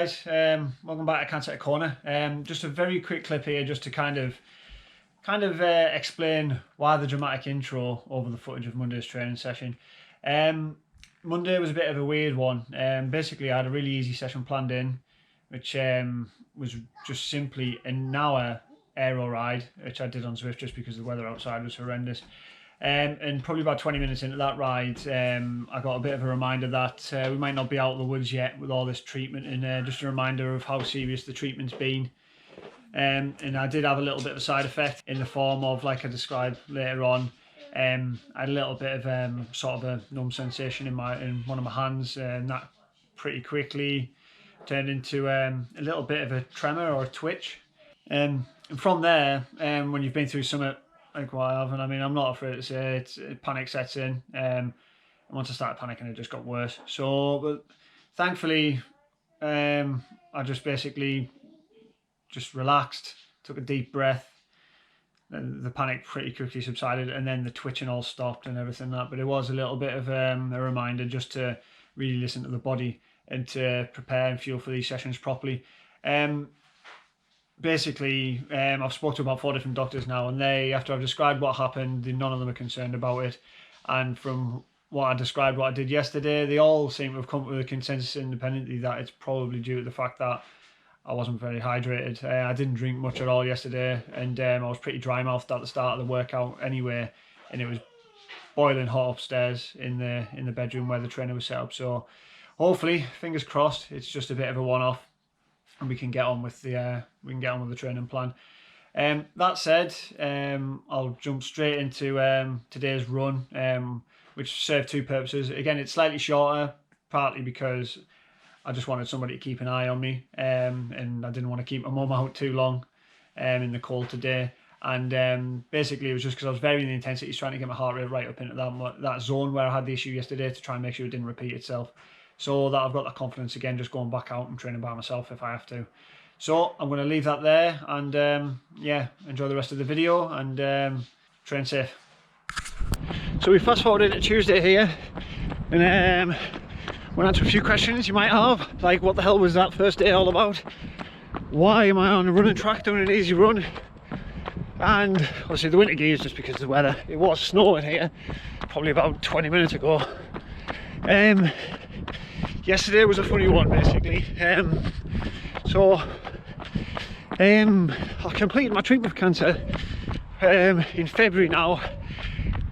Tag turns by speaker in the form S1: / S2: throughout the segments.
S1: guys, welcome back to Can't Set a Kona. Just a very quick clip here just to kind of explain why the dramatic intro over the footage of Monday's training session. Monday was a bit of a weird one. Basically I had a really easy session planned in, which was just simply an hour aero ride, which I did on Zwift just because the weather outside was horrendous. And probably about 20 minutes into that ride, I got a bit of a reminder that we might not be out of the woods yet with all this treatment, and just a reminder of how serious the treatment's been. And I did have a little bit of a side effect in the form of, like I described later on, I had a little bit of sort of a numb sensation in one of my hands, and that pretty quickly turned into a little bit of a tremor or a twitch. And from there, when you've been through something like what I have, and I mean, I'm not afraid to say it, panic sets in. And once I started panicking, it just got worse. So, but thankfully, I just basically just relaxed, took a deep breath. The panic pretty quickly subsided, and then the twitching all stopped and everything like that. But it was a little bit of a reminder just to really listen to the body and to prepare and fuel for these sessions properly. Basically, I've spoken to about 4 different doctors now, and they, after I've described what happened, none of them are concerned about it. And from what I described, what I did yesterday, they all seem to have come to a consensus independently that it's probably due to the fact that I wasn't very hydrated. I didn't drink much at all yesterday, and I was pretty dry-mouthed at the start of the workout anyway, and it was boiling hot upstairs in the bedroom where the trainer was set up. So hopefully, fingers crossed, it's just a bit of a one-off, and we can get on with the training plan. That said, I'll jump straight into today's run, which served 2 purposes. Again, it's slightly shorter, partly because I just wanted somebody to keep an eye on me, and I didn't want to keep my mum out too long in the cold today. And basically, it was just because I was varying the intensities, trying to get my heart rate right up into that zone where I had the issue yesterday, to try and make sure it didn't repeat itself. So that I've got that confidence again, just going back out and training by myself if I have to. So I'm going to leave that there, and yeah, enjoy the rest of the video, and train safe. So we fast forwarded to Tuesday here, and we'll answer a few questions you might have, like what the hell was that first day all about? Why am I on a running track doing an easy run? And obviously the winter gear is just because of the weather. It was snowing here probably about 20 minutes ago. Yesterday was a funny one, basically. I completed my treatment for cancer in February now,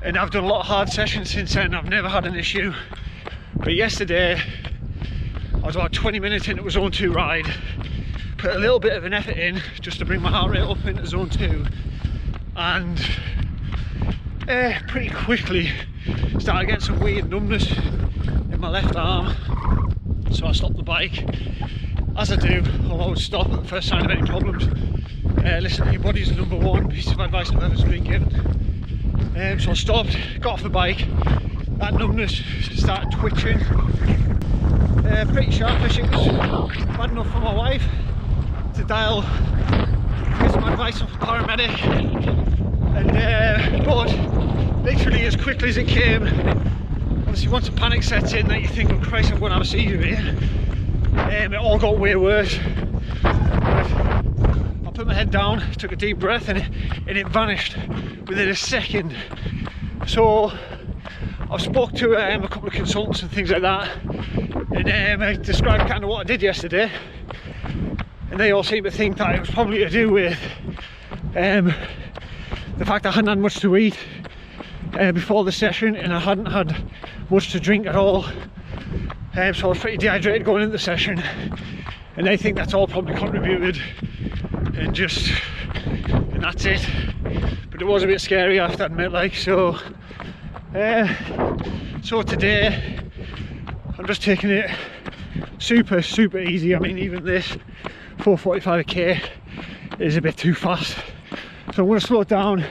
S1: and I've done a lot of hard sessions since then. I've never had an issue, but yesterday I was about 20 minutes into a zone 2 ride, put a little bit of an effort in just to bring my heart rate up into zone 2, and pretty quickly started getting some weird numbness in my left arm. So I stopped the bike. As I do, I'll always stop at the first sign of any problems. Listen to your body is the #1 piece of advice I've ever been given. So I stopped, got off the bike, that numbness started twitching. Pretty sharpish. It was bad enough for my wife to dial some advice off a paramedic. And but literally as quickly as it came, obviously once a panic sets in that you think, oh Christ, I'm going to have a seizure here, it all got way worse. But I put my head down, took a deep breath, and it vanished within a second. So I've spoke to a couple of consultants and things like that, and I described kind of what I did yesterday, and they all seem to think that it was probably to do with the fact I hadn't had much to eat before the session, and I hadn't had much to drink at all, so I was pretty dehydrated going into the session, and they think that's all probably contributed, and that's it. But it was a bit scary, I have to admit, like, so today I'm just taking it super easy. I mean, even this 4:45 a k is a bit too fast, so I'm going to slow it down.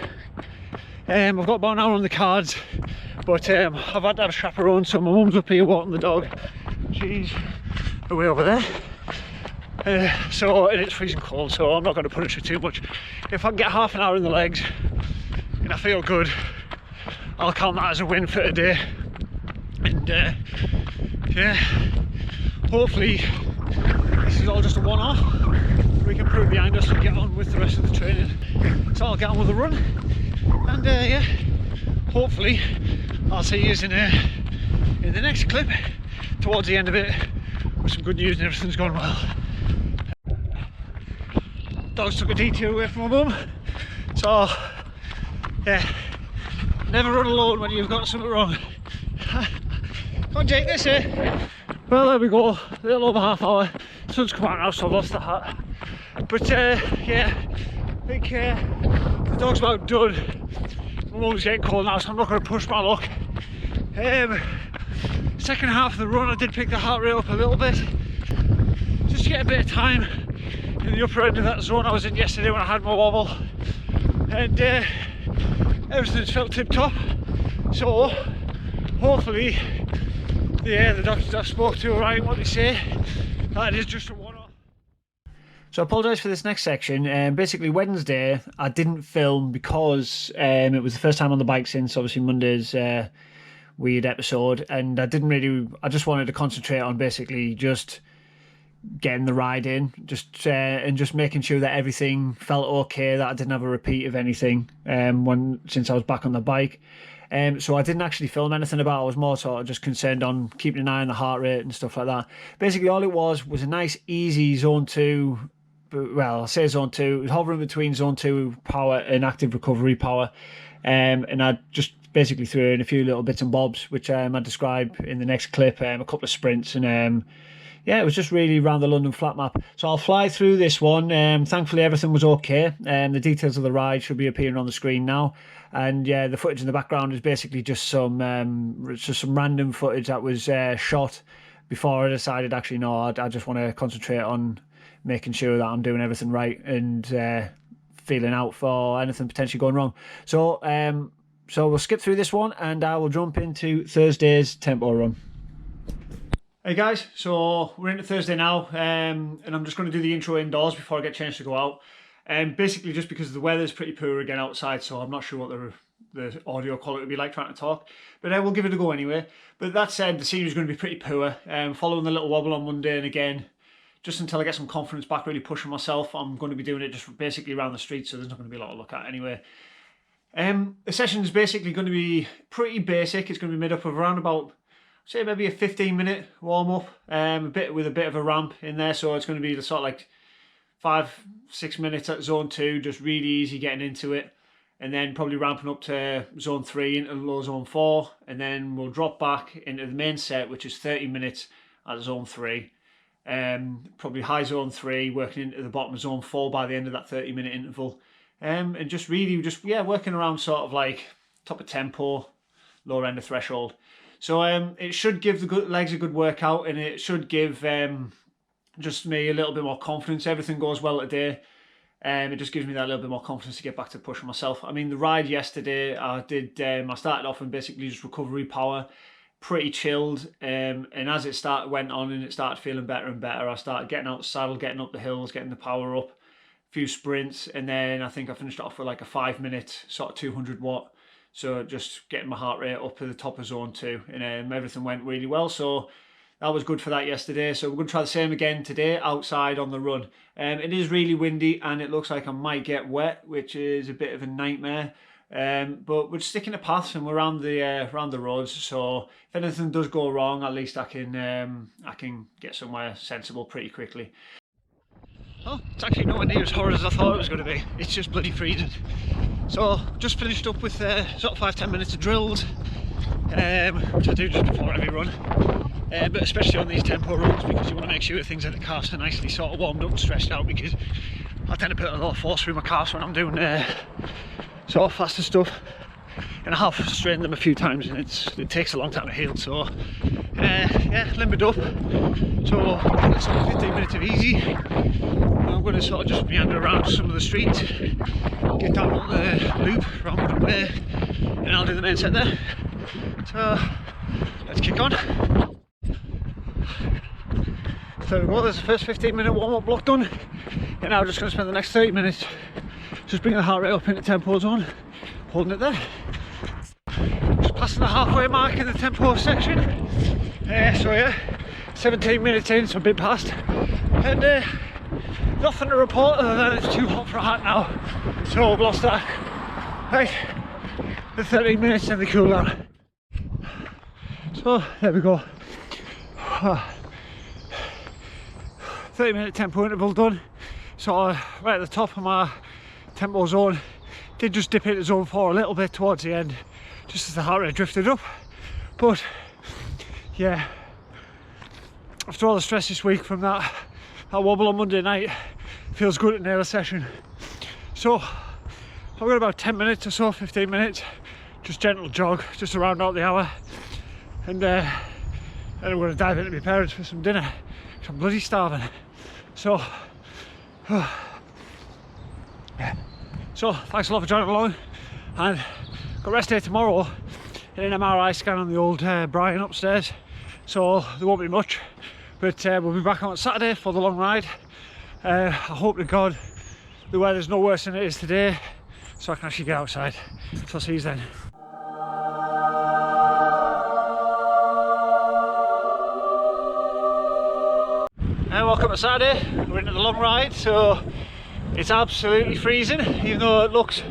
S1: I've got about an hour on the cards, but I've had to have a chaperone, so my mum's up here walking the dog. She's away over there. And it's freezing cold, so I'm not going to punish her too much. If I can get half an hour in the legs and I feel good, I'll count that as a win for today. And yeah, hopefully this is all can improve behind us and get on with the rest of the training. So I'll get on with the run, and yeah, hopefully I'll see you in the next clip towards the end of it with some good news and everything's gone well. Dogs took a detour away from my mum, so yeah, never run alone when you've got something wrong. Can't take this, eh? Well, there we go, a little over half hour. Sun's come out now, so I've lost the hat. But yeah, I think the dog's about done. My mum's getting cold now, so I'm not going to push my luck. Second half of the run, I did pick the heart rate up a little bit, just to get a bit of time in the upper end of that zone I was in yesterday when I had my wobble. And everything's felt tip top. So hopefully the doctors I spoke to are right in what they say, that it is just a one-off. So I apologise for this next section. Basically Wednesday I didn't film because it was the first time on the bike since obviously Monday's weird episode, and I just wanted to concentrate on basically just getting the ride in, and just making sure that everything felt okay, that I didn't have a repeat of anything since I was back on the bike. So I didn't actually film anything about it. I was more sort of just concerned on keeping an eye on the heart rate and stuff like that. Basically all it was a nice easy zone 2, well, I'll say zone 2, it was hovering between zone 2 power and active recovery power, and I just basically threw in a few little bits and bobs which I describe in the next clip, a couple of sprints, and yeah, it was just really around the London flat map. So I'll fly through this one. Thankfully everything was okay. The details of the ride should be appearing on the screen now. And yeah, the footage in the background is basically just some random footage that was shot before I decided actually no, I just want to concentrate on making sure that I'm doing everything right and feeling out for anything potentially going wrong. So we'll skip through this one and I will jump into Thursday's tempo run. Hey guys, so we're into Thursday now, and I'm just going to do the intro indoors before I get a chance to go out. Basically just because the weather's pretty poor again outside, so I'm not sure what the audio quality will be like trying to talk, but we'll give it a go anyway. But that said, the scenery's going to be pretty poor. Following the little wobble on Monday, and again, just until I get some confidence back, really pushing myself, I'm going to be doing it just basically around the street, so there's not going to be a lot to look at anyway. The session is basically going to be pretty basic. It's going to be made up of around about, say, maybe a 15-minute warm-up, with a bit of a ramp in there, so it's going to be the sort of like 5-6 minutes at zone 2, just really easy getting into it, and then probably ramping up to zone 3 into low zone 4, and then we'll drop back into the main set, which is 30 minutes at zone 3, probably high zone 3, working into the bottom of zone 4 by the end of that 30-minute interval, and just really working around sort of like top of tempo, lower end of threshold. So it should give the legs a good workout, and it should give just me a little bit more confidence. Everything goes well today. It just gives me that little bit more confidence to get back to pushing myself. I mean, the ride yesterday, I started off in basically just recovery power, pretty chilled. And as it went on and it started feeling better and better, I started getting out the saddle, getting up the hills, getting the power up, a few sprints. And then I think I finished off with like a 5-minute sort of 200 watt. So just getting my heart rate up to the top of zone 2, and everything went really well. So that was good for that yesterday. So we're going to try the same again today outside on the run. It is really windy and it looks like I might get wet, which is a bit of a nightmare. But we're sticking to paths and we're around the roads. So if anything does go wrong, at least I can get somewhere sensible pretty quickly. Oh, it's actually nowhere near as horrid as I thought it was going to be. It's just bloody freezing. So just finished up with sort of 5-10 minutes of drills, which I do just before every run, but especially on these tempo runs, because you want to make sure things in the calves are nicely sort of warmed up and stretched out, because I tend to put a lot of force through my calves when I'm doing sort of faster stuff, and I have strained them a few times and it takes a long time to heal. So yeah, limbered up, so it's sort of 15 minutes of easy. I'm going to sort of just meander around some of the streets, get down on the loop around Woodland Way, and I'll do the main set there. So let's kick on. So there we go, there's the first 15-minute warm-up block done, and now I'm just going to spend the next 30 minutes just bringing the heart rate up into tempo zone, holding it there. Just passing the halfway mark in the tempo section. So yeah, 17 minutes in, so a bit past, and Nothing to report other than it's too hot for a hat now. So we've lost that. Right, the 13 minutes and the cool down. So there we go. 30-minute tempo interval done. So right at the top of my tempo zone. Did just dip into zone 4 a little bit towards the end, just as the heart rate drifted up. But yeah, after all the stress this week from that wobble on Monday night, feels good to nail a session. So I've got about 10 minutes or so, 15 minutes, just gentle jog, just to round out the hour. And then I'm going to dive into my parents for some dinner, 'cause I'm bloody starving. So, yeah. So thanks a lot for joining along, and got rest day tomorrow in an MRI scan on the old Brian upstairs, so there won't be much, but we'll be back on Saturday for the long ride. I hope to God the weather's no worse than it is today, so I can actually get outside. So I'll see you then. Welcome to Saturday. We're into the long ride, so it's absolutely freezing, even though it looks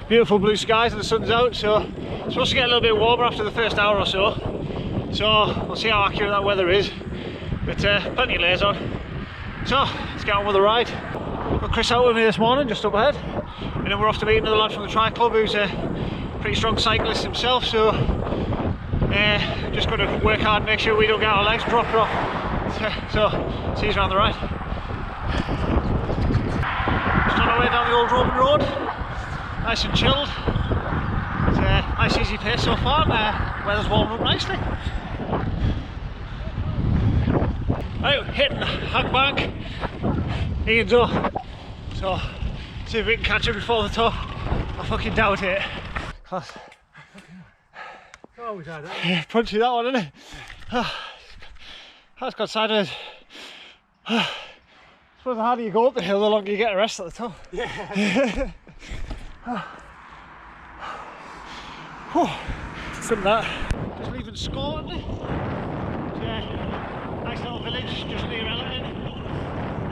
S1: beautiful blue skies and the sun's out. So it's supposed to get a little bit warmer after the first hour or so. So we'll see how accurate that weather is. But plenty of layers on. So let's get on with the ride. Got Chris out with me this morning, just up ahead. And then we're off to meet another lad from the Tri Club who's a pretty strong cyclist himself. So just got to work hard and make sure we don't get our legs dropped off. So see you around the ride. Just on our way down the old Roman road, nice and chilled. It's a nice easy pace so far, and weather's warming up nicely. Right, hitting the hag bank, Ian's up, so see if we can catch it before the top. I fucking doubt it. Class.
S2: Oh, we tried that.
S1: Yeah, punchy that one, isn't it? That's got sideways. I suppose the harder you go up the hill, the longer you get a rest at the top.
S2: Yeah.
S1: Good that. Just leaving Scotland. Yeah, nice little village just near Ellerton.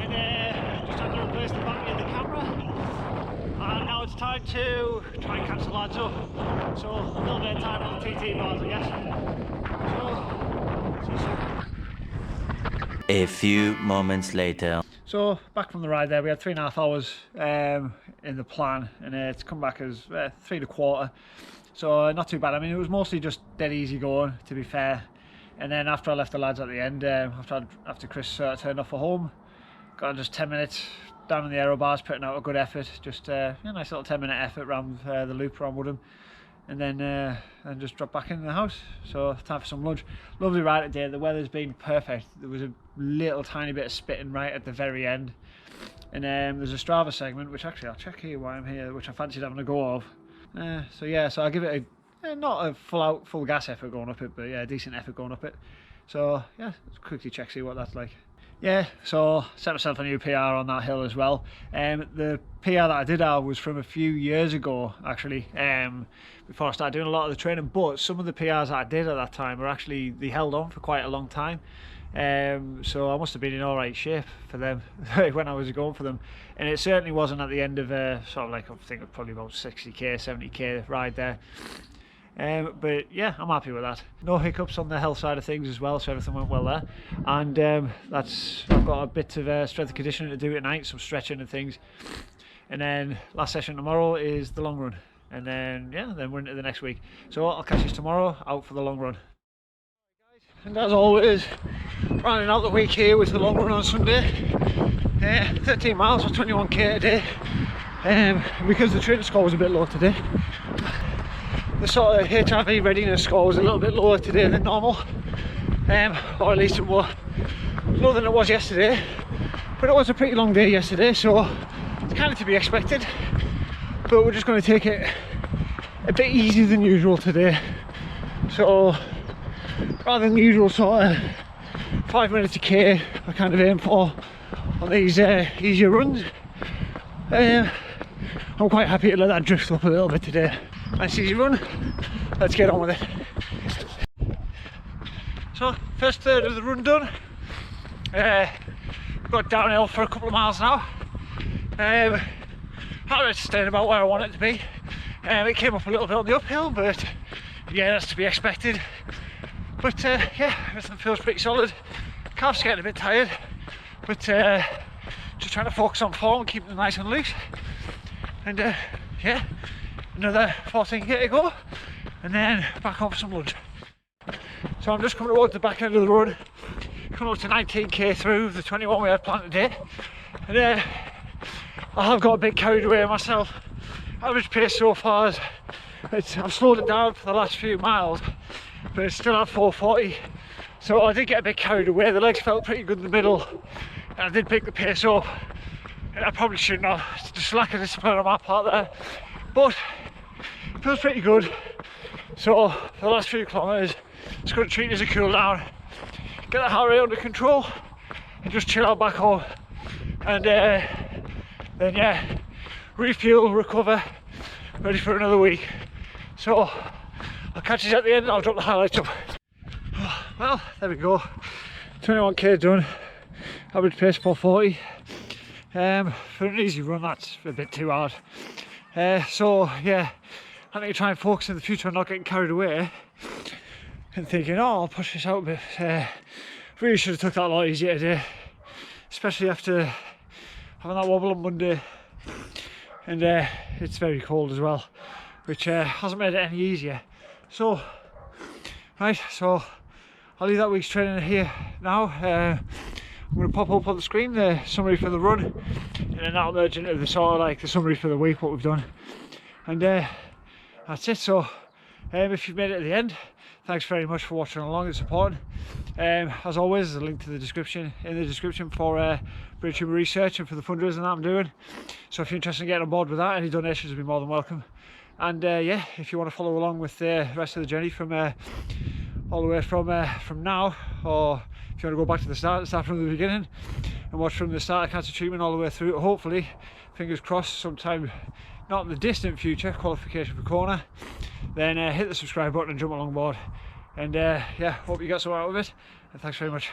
S1: And just had to replace the battery in the camera. And now it's time to try and catch the lads up. So a little bit of time on the TT bars, I guess. So, see you soon.
S3: A few moments later.
S1: So back from the ride there, we had 3.5 hours in the plan, and it's come back as 3 1/4. So not too bad. I mean, it was mostly just dead easy going, to be fair. And then after I left the lads at the end, after Chris turned off for home, got just 10 minutes down in the aero bars, putting out a good effort. Just a nice little 10-minute effort around the loop around Woodham. And then just drop back into the house. So time for some lunch. Lovely ride today. The weather's been perfect. There was a little tiny bit of spitting right at the very end, and there's a Strava segment which actually I'll check here while I'm here, which I fancied having a go of. So yeah, so I'll give it a not a full gas effort going up it, but yeah, a decent effort going up it. So yeah, let's quickly check, see what that's like. Yeah, so set myself a new PR on that hill as well. The PR that I did have was from a few years ago, actually, before I started doing a lot of the training. But some of the PRs that I did at that time were actually, they held on for quite a long time. So I must have been in all right shape for them when I was going for them. And it certainly wasn't at the end of sort of like, I think probably about 60k, 70k ride there. But yeah, I'm happy with that. No hiccups on the health side of things as well, so everything went well there. And I've got a bit of strength and conditioning to do tonight, some stretching and things. And then last session tomorrow is the long run. And then yeah, then we're into the next week. So I'll catch you tomorrow out for the long run. And as always, rounding out the week here with the long run on Sunday. 13 miles or 21k a day. Because the training score was a bit low today, the sort of HRV readiness score was a little bit lower today than normal, or at least it was lower than it was yesterday. But it was a pretty long day yesterday, so it's kind of to be expected. But we're just going to take it a bit easier than usual today. So rather than the usual sort of 5 minutes a k I kind of aim for on these easier runs, I'm quite happy to let that drift up a little bit today. Nice easy run, let's get on with it. So first third of the run done. Got
S2: got downhill for a couple of miles now. It's staying about where I want it to be. It came up a little bit on the uphill, but yeah, that's to be expected. But yeah, everything feels pretty solid. Calf's getting a bit tired, but just trying to focus on form and keeping them nice and loose. And yeah, another 14k to go, and then back home for some lunch. So I'm just coming towards the back end of the run, coming up to 19k through the 21 we had planned today. And I have got a bit carried away myself. Average pace so far is, I've slowed it down for the last few miles, but it's still at 4:40. So I did get a bit carried away. The legs felt pretty good in the middle, and I did pick the pace up. And I probably shouldn't have. It's just lack of discipline on my part there, but it feels pretty good. So for the last few kilometres, it's going to treat it as a cool down, get the heart rate under control, and just chill out back home. And then yeah, refuel, recover, ready for another week. So I'll catch you at the end and I'll drop the highlights up. Well, there we go, 21k done, average pace 4:40. For an easy run, that's a bit too hard. So yeah, I need to try and focus in the future on not getting carried away and thinking, oh, I'll push this out a bit. Really should have took that a lot easier today, especially after having that wobble on Monday. And it's very cold as well, which hasn't made it any easier. So right, so I'll leave that week's training here now. I'm going to pop up on the screen the summary for the run, and then that'll merge into the sort of like the summary for the week, what we've done. And that's it. So if you've made it to the end, thanks very much for watching along and supporting. As always, there's a link to the description for British Humor research and for the fundraising that I'm doing. So if you're interested in getting on board with that, any donations will be more than welcome. And yeah, if you want to follow along with the rest of the journey from all the way from now, or if you want to go back to the start from the beginning and watch from the start of cancer treatment all the way through, hopefully, fingers crossed, sometime not in the distant future, qualification for Kona, then hit the subscribe button and jump along board. And yeah, hope you got some out of it, and thanks very much.